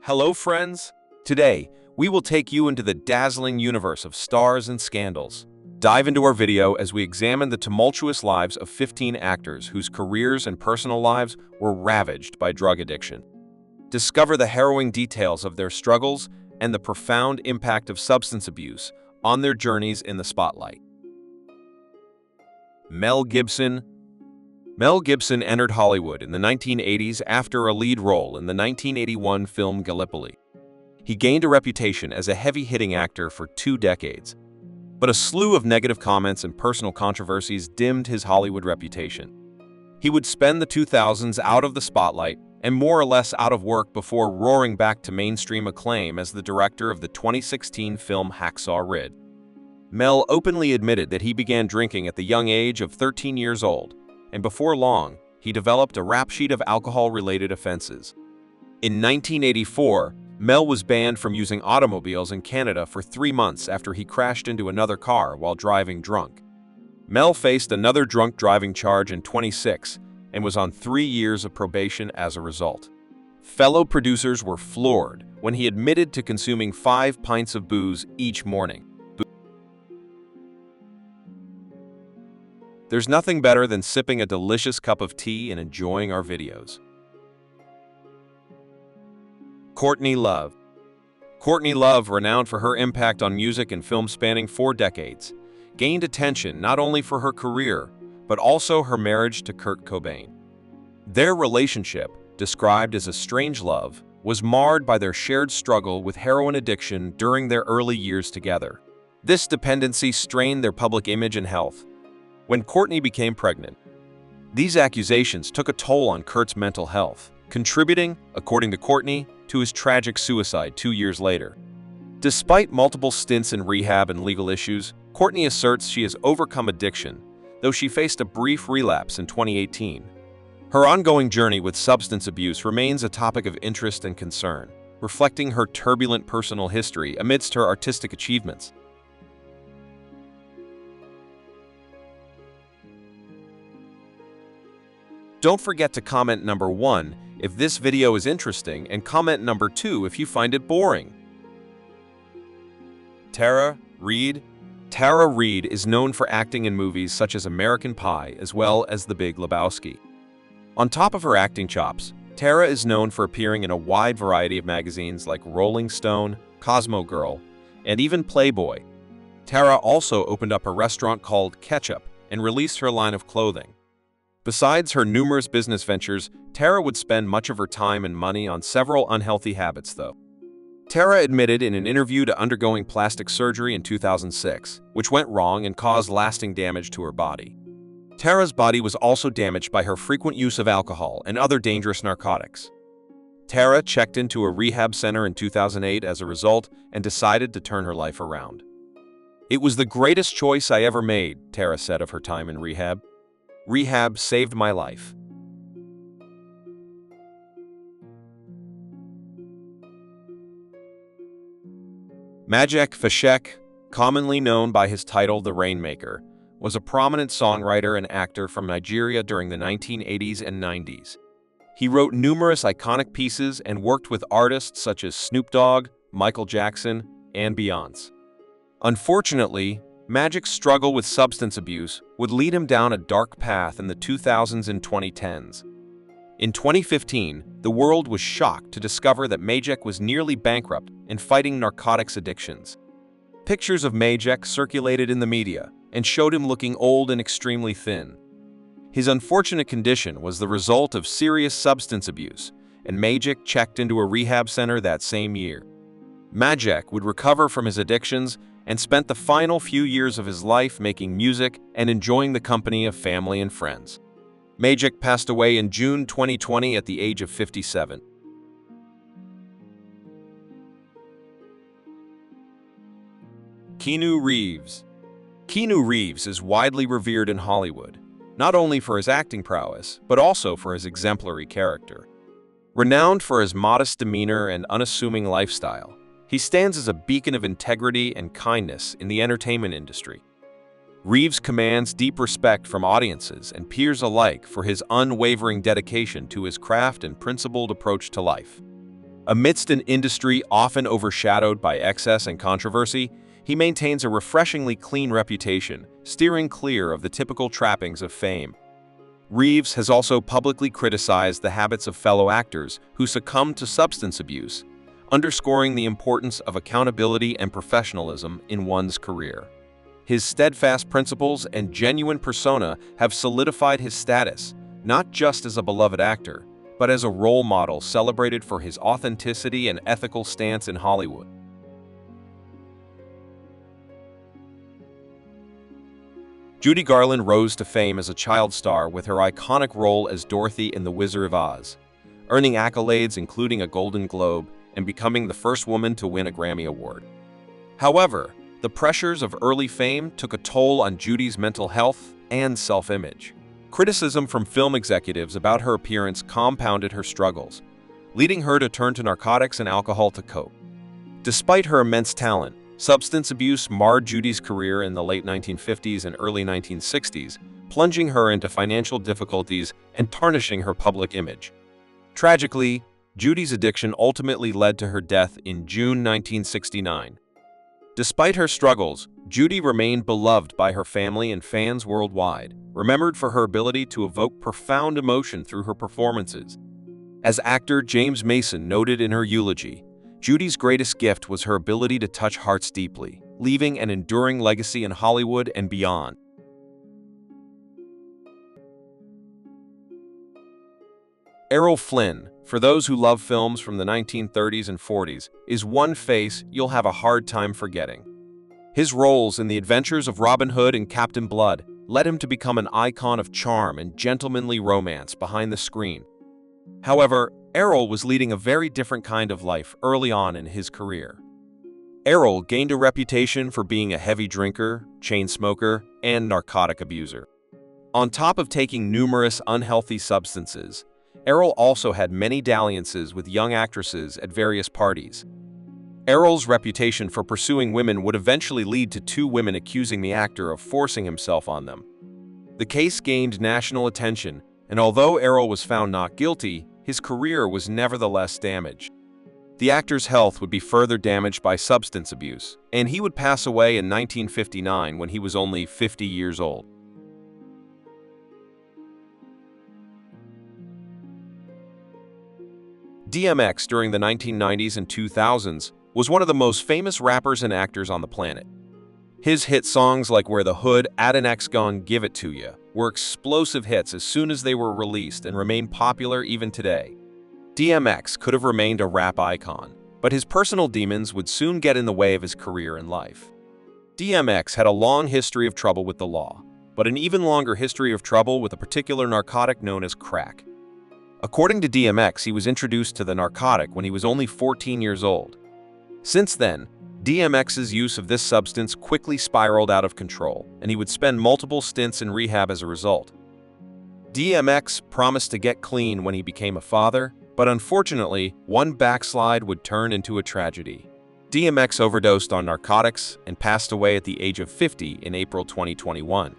Hello, friends! Today, we will take you into the dazzling universe of stars and scandals. Dive into our video as we examine the tumultuous lives of 15 actors whose careers and personal lives were ravaged by drug addiction. Discover the harrowing details of their struggles and the profound impact of substance abuse on their journeys in the spotlight. Mel Gibson. Mel Gibson entered Hollywood in the 1980s after a lead role in the 1981 film Gallipoli. He gained a reputation as a heavy-hitting actor for 2 decades, but a slew of negative comments and personal controversies dimmed his Hollywood reputation. He would spend the 2000s out of the spotlight and more or less out of work before roaring back to mainstream acclaim as the director of the 2016 film Hacksaw Ridge. Mel openly admitted that he began drinking at the young age of 13 years old, and before long, he developed a rap sheet of alcohol-related offenses. In 1984, Mel was banned from using automobiles in Canada for 3 months after he crashed into another car while driving drunk. Mel faced another drunk driving charge in 2016 and was on 3 years of probation as a result. Fellow producers were floored when he admitted to consuming 5 pints of booze each morning. There's nothing better than sipping a delicious cup of tea and enjoying our videos. Courtney Love. Courtney Love, renowned for her impact on music and film spanning 4 decades, gained attention not only for her career, but also her marriage to Kurt Cobain. Their relationship, described as a strange love, was marred by their shared struggle with heroin addiction during their early years together. This dependency strained their public image and health. When Courtney became pregnant, these accusations took a toll on Kurt's mental health, contributing, according to Courtney, to his tragic suicide 2 years later. Despite multiple stints in rehab and legal issues, Courtney asserts she has overcome addiction, though she faced a brief relapse in 2018. Her ongoing journey with substance abuse remains a topic of interest and concern, reflecting her turbulent personal history amidst her artistic achievements. Don't forget to comment number 1 if this video is interesting and comment number 2 if you find it boring. Tara Reid. Tara Reid is known for acting in movies such as American Pie as well as The Big Lebowski. On top of her acting chops, Tara is known for appearing in a wide variety of magazines like Rolling Stone, Cosmo Girl, and even Playboy. Tara also opened up a restaurant called Ketchup and released her line of clothing. Besides her numerous business ventures, Tara would spend much of her time and money on several unhealthy habits, though. Tara admitted in an interview to undergoing plastic surgery in 2006, which went wrong and caused lasting damage to her body. Tara's body was also damaged by her frequent use of alcohol and other dangerous narcotics. Tara checked into a rehab center in 2008 as a result and decided to turn her life around. "It was the greatest choice I ever made," Tara said of her time in rehab. "Rehab saved my life." Majek Fashek, commonly known by his title The Rainmaker, was a prominent songwriter and actor from Nigeria during the 1980s and 90s. He wrote numerous iconic pieces and worked with artists such as Snoop Dogg, Michael Jackson, and Beyoncé. Unfortunately, Majek's struggle with substance abuse would lead him down a dark path in the 2000s and 2010s. In 2015, the world was shocked to discover that Majek was nearly bankrupt and fighting narcotics addictions. Pictures of Majek circulated in the media and showed him looking old and extremely thin. His unfortunate condition was the result of serious substance abuse, and Majek checked into a rehab center that same year. Majek would recover from his addictions and spent the final few years of his life making music and enjoying the company of family and friends. Majek passed away in June 2020 at the age of 57. Keanu Reeves. Keanu Reeves is widely revered in Hollywood, not only for his acting prowess, but also for his exemplary character. Renowned for his modest demeanor and unassuming lifestyle, he stands as a beacon of integrity and kindness in the entertainment industry. Reeves commands deep respect from audiences and peers alike for his unwavering dedication to his craft and principled approach to life. Amidst an industry often overshadowed by excess and controversy, he maintains a refreshingly clean reputation, steering clear of the typical trappings of fame. Reeves has also publicly criticized the habits of fellow actors who succumb to substance abuse, underscoring the importance of accountability and professionalism in one's career. His steadfast principles and genuine persona have solidified his status, not just as a beloved actor, but as a role model celebrated for his authenticity and ethical stance in Hollywood. Judy Garland rose to fame as a child star with her iconic role as Dorothy in The Wizard of Oz, earning accolades including a Golden Globe and becoming the first woman to win a Grammy Award. However, the pressures of early fame took a toll on Judy's mental health and self-image. Criticism from film executives about her appearance compounded her struggles, leading her to turn to narcotics and alcohol to cope. Despite her immense talent, substance abuse marred Judy's career in the late 1950s and early 1960s, plunging her into financial difficulties and tarnishing her public image. Tragically, Judy's addiction ultimately led to her death in June 1969. Despite her struggles, Judy remained beloved by her family and fans worldwide, remembered for her ability to evoke profound emotion through her performances. As actor James Mason noted in her eulogy, Judy's greatest gift was her ability to touch hearts deeply, leaving an enduring legacy in Hollywood and beyond. Errol Flynn, for those who love films from the 1930s and 40s, is one face you'll have a hard time forgetting. His roles in The Adventures of Robin Hood and Captain Blood led him to become an icon of charm and gentlemanly romance behind the screen. However, Errol was leading a very different kind of life early on in his career. Errol gained a reputation for being a heavy drinker, chain smoker, and narcotic abuser. On top of taking numerous unhealthy substances, Errol also had many dalliances with young actresses at various parties. Errol's reputation for pursuing women would eventually lead to two women accusing the actor of forcing himself on them. The case gained national attention, and although Errol was found not guilty, his career was nevertheless damaged. The actor's health would be further damaged by substance abuse, and he would pass away in 1959 when he was only 50 years old. DMX during the 1990s and 2000s was one of the most famous rappers and actors on the planet. His hit songs like Where the Hood at an X Gon Give It To Ya were explosive hits as soon as they were released and remain popular even today. DMX could have remained a rap icon, but his personal demons would soon get in the way of his career and life. DMX had a long history of trouble with the law, but an even longer history of trouble with a particular narcotic known as crack. According to DMX, he was introduced to the narcotic when he was only 14 years old. Since then, DMX's use of this substance quickly spiraled out of control, and he would spend multiple stints in rehab as a result. DMX promised to get clean when he became a father, but unfortunately, one backslide would turn into a tragedy. DMX overdosed on narcotics and passed away at the age of 50 in April 2021.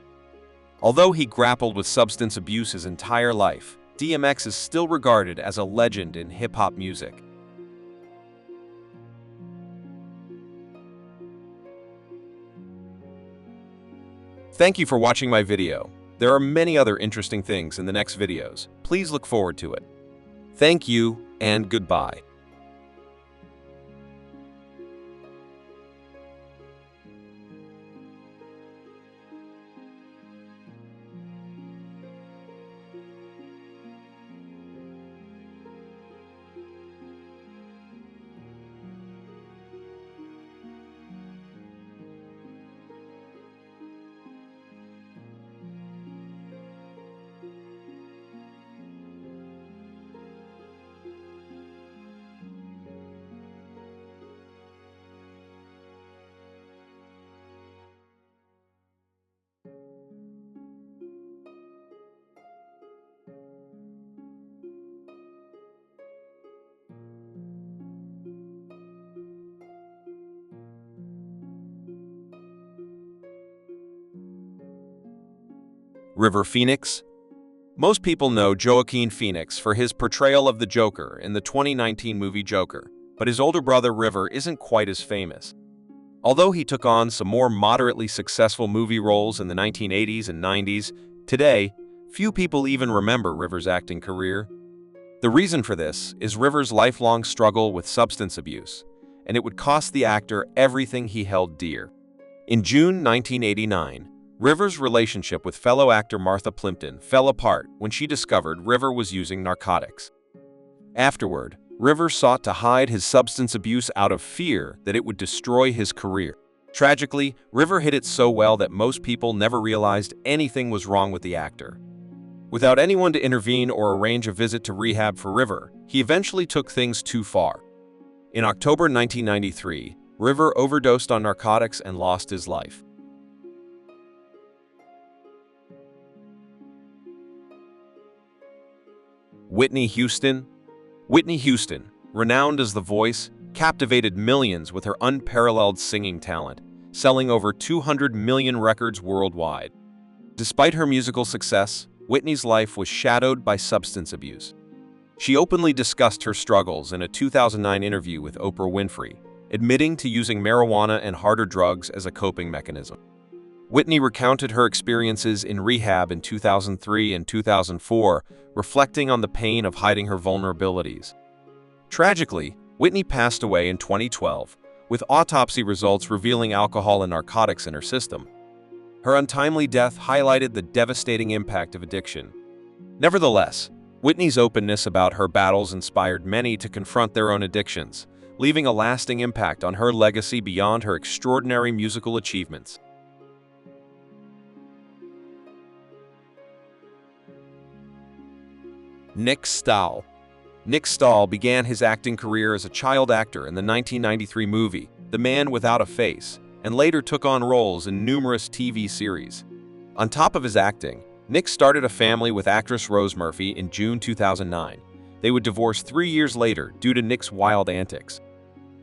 Although he grappled with substance abuse his entire life, DMX is still regarded as a legend in hip-hop music. Thank you for watching my video. There are many other interesting things in the next videos. Please look forward to it. Thank you, and goodbye. River Phoenix, Most people know Joaquin Phoenix for his portrayal of the Joker in the 2019 movie Joker, but his older brother River isn't quite as famous. Although he took on some more moderately successful movie roles in the 1980s and 90s, today, few people even remember River's acting career. The reason for this is River's lifelong struggle with substance abuse, and it would cost the actor everything he held dear. In June 1989, River's relationship with fellow actor Martha Plimpton fell apart when she discovered River was using narcotics. Afterward, River sought to hide his substance abuse out of fear that it would destroy his career. Tragically, River hid it so well that most people never realized anything was wrong with the actor. Without anyone to intervene or arrange a visit to rehab for River, he eventually took things too far. In October 1993, River overdosed on narcotics and lost his life. Whitney Houston. Whitney Houston, renowned as The Voice, captivated millions with her unparalleled singing talent, selling over 200 million records worldwide. Despite her musical success, Whitney's life was shadowed by substance abuse. She openly discussed her struggles in a 2009 interview with Oprah Winfrey, admitting to using marijuana and harder drugs as a coping mechanism. Whitney recounted her experiences in rehab in 2003 and 2004, reflecting on the pain of hiding her vulnerabilities. Tragically, Whitney passed away in 2012, with autopsy results revealing alcohol and narcotics in her system. Her untimely death highlighted the devastating impact of addiction. Nevertheless, Whitney's openness about her battles inspired many to confront their own addictions, leaving a lasting impact on her legacy beyond her extraordinary musical achievements. Nick Stahl. Nick Stahl began his acting career as a child actor in the 1993 movie The Man Without a Face, and later took on roles in numerous TV series. On top of his acting, Nick started a family with actress Rose Murphy in June 2009. They would divorce 3 years later due to Nick's wild antics.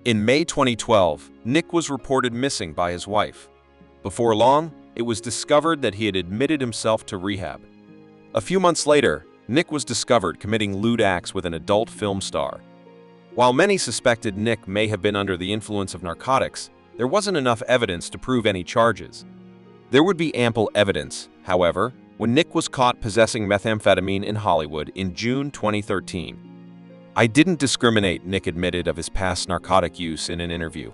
In May 2012, Nick was reported missing by his wife. Before long, it was discovered that he had admitted himself to rehab. A few months later, Nick was discovered committing lewd acts with an adult film star. While many suspected Nick may have been under the influence of narcotics, there wasn't enough evidence to prove any charges. There would be ample evidence, however, when Nick was caught possessing methamphetamine in Hollywood in June 2013. "I didn't discriminate," Nick admitted of his past narcotic use in an interview.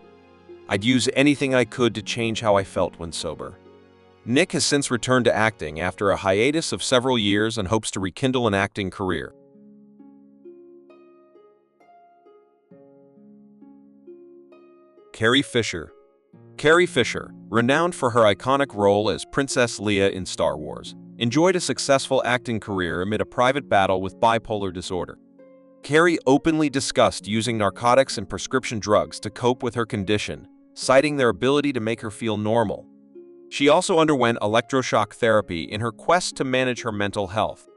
"I'd use anything I could to change how I felt when sober." Nick has since returned to acting after a hiatus of several years and hopes to rekindle an acting career. Carrie Fisher. Carrie Fisher, renowned for her iconic role as Princess Leia in Star Wars, enjoyed a successful acting career amid a private battle with bipolar disorder. Carrie openly discussed using narcotics and prescription drugs to cope with her condition, citing their ability to make her feel normal. She also underwent electroshock therapy in her quest to manage her mental health.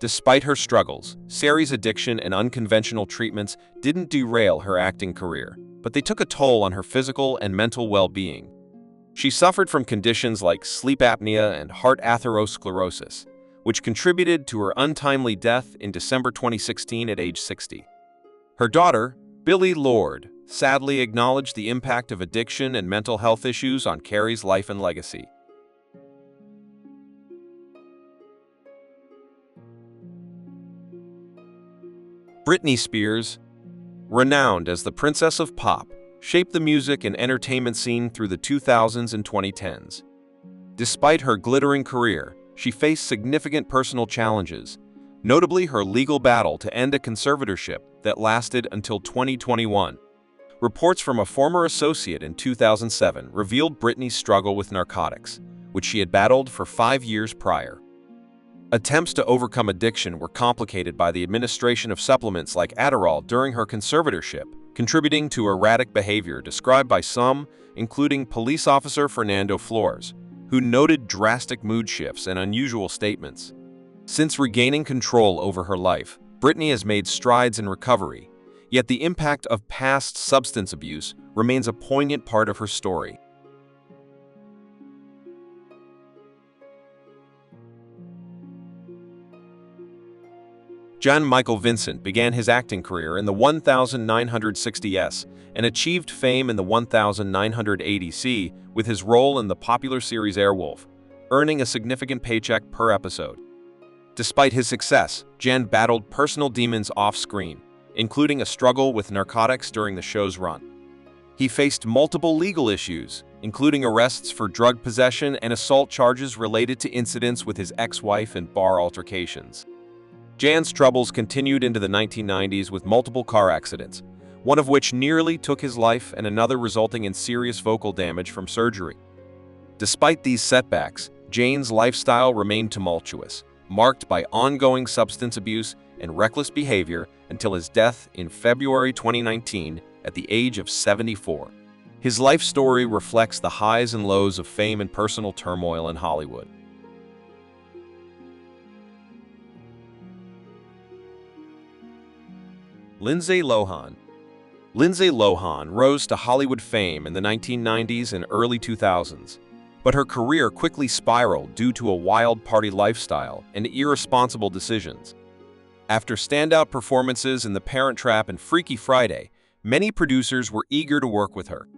Despite her struggles, Carrie's addiction and unconventional treatments didn't derail her acting career, but they took a toll on her physical and mental well-being. She suffered from conditions like sleep apnea and heart atherosclerosis, which contributed to her untimely death in December 2016 at age 60. Her daughter, Billie Lourd, sadly acknowledged the impact of addiction and mental health issues on Carrie's life and legacy. Britney Spears, renowned as the Princess of Pop, shaped the music and entertainment scene through the 2000s and 2010s. Despite her glittering career, she faced significant personal challenges, notably her legal battle to end a conservatorship that lasted until 2021. Reports from a former associate in 2007 revealed Britney's struggle with narcotics, which she had battled for 5 years prior. Attempts to overcome addiction were complicated by the administration of supplements like Adderall during her conservatorship, contributing to erratic behavior described by some, including police officer Fernando Flores, who noted drastic mood shifts and unusual statements. Since regaining control over her life, Britney has made strides in recovery, yet the impact of past substance abuse remains a poignant part of her story. John Michael Vincent began his acting career in the 1960s and achieved fame in the 1980s with his role in the popular series Errol, earning a significant paycheck per episode. Despite his success, Jan battled personal demons off-screen, including a struggle with narcotics during the show's run. He faced multiple legal issues, including arrests for drug possession and assault charges related to incidents with his ex-wife and bar altercations. Jan's troubles continued into the 1990s with multiple car accidents, one of which nearly took his life and another resulting in serious vocal damage from surgery. Despite these setbacks, Jan's lifestyle remained tumultuous, marked by ongoing substance abuse and reckless behavior until his death in February 2019 at the age of 74. His life story reflects the highs and lows of fame and personal turmoil in Hollywood. Lindsay Lohan. Lindsay Lohan rose to Hollywood fame in the 1990s and early 2000s, but her career quickly spiraled due to a wild party lifestyle and irresponsible decisions. After standout performances in The Parent Trap and Freaky Friday, many producers were eager to work with her.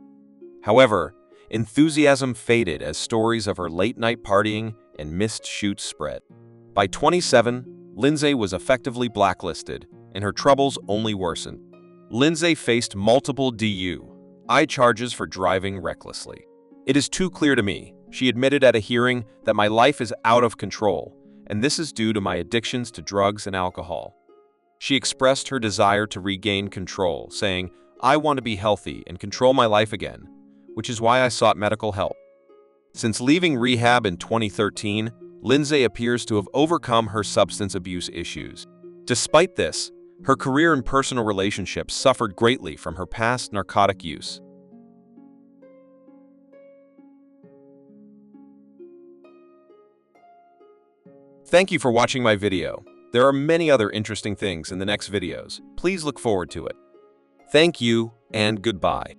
However, enthusiasm faded as stories of her late-night partying and missed shoots spread. By 27, Lindsay was effectively blacklisted, and her troubles only worsened. Lindsay faced multiple DUI charges for driving recklessly. "It is too clear to me," she admitted at a hearing, "that my life is out of control, and this is due to my addictions to drugs and alcohol." She expressed her desire to regain control, saying, "I want to be healthy and control my life again, which is why I sought medical help." Since leaving rehab in 2013, Lindsay appears to have overcome her substance abuse issues. Despite this, her career and personal relationships suffered greatly from her past narcotic use. Thank you for watching my video. There are many other interesting things in the next videos. Please look forward to it. Thank you and goodbye.